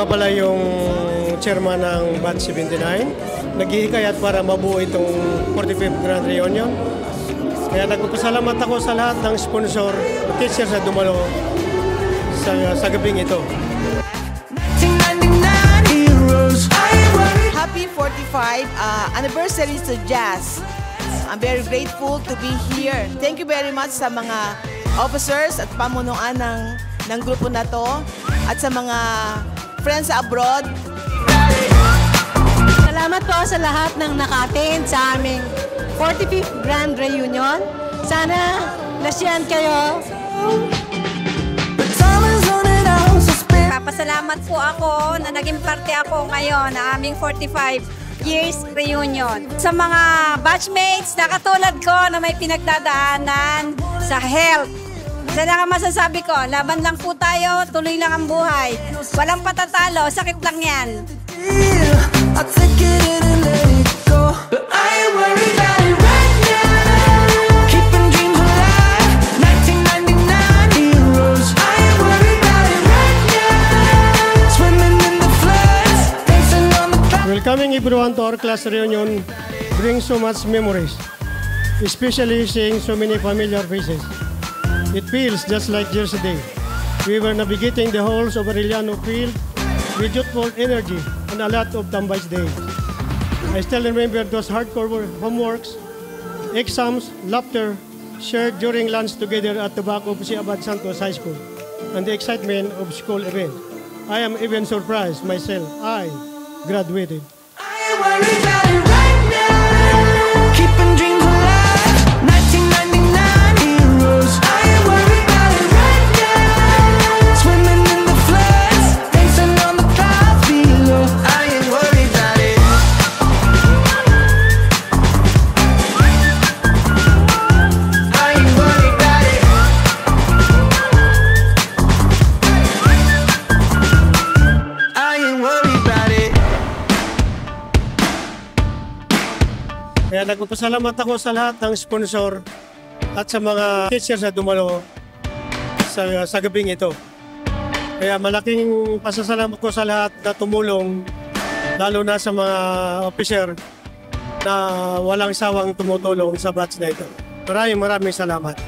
nga pala yung chairman ng Batch 79. Naghihikayat para mabuo itong 45th Grand Reunion. Kaya nagpapasalamat ako sa lahat ng sponsor, teachers na dumalo sa gabing ito. Happy 45 anniversary to Jazz. I'm very grateful to be here. Thank you very much sa mga officers at pamunuan ng grupo na to at sa mga friends abroad. Salamat po sa lahat ng naka-attend sa aming 45th Grand Reunion. Sana nasyan kayo. Papasalamat po ako na naging parte ako ngayon na aming 45 years reunion. Sa mga batchmates na katulad ko na may pinagdadaanan sa health. Isa lang ang masasabi ko, laban lang po tayo, tuloy lang ang buhay. Walang patatalo, sakit lang yan. Welcoming everyone to our class reunion brings so much memories, especially seeing so many familiar faces. It feels just like yesterday. We were navigating the halls of Arellano Field with youthful energy and a lot of Tambay's days. I still remember those hardcore homeworks, exams, laughter shared during lunch together at the back of Si Abad Santos High School, and the excitement of school events. I am even surprised myself. I graduated. Kaya nagpapasalamat ako sa lahat ng sponsor at sa mga teachers na dumalo sa gabing ito. Kaya malaking pasasalamat ko sa lahat na tumulong, lalo na sa mga officer na walang sawang tumutulong sa batch na ito. Maraming salamat.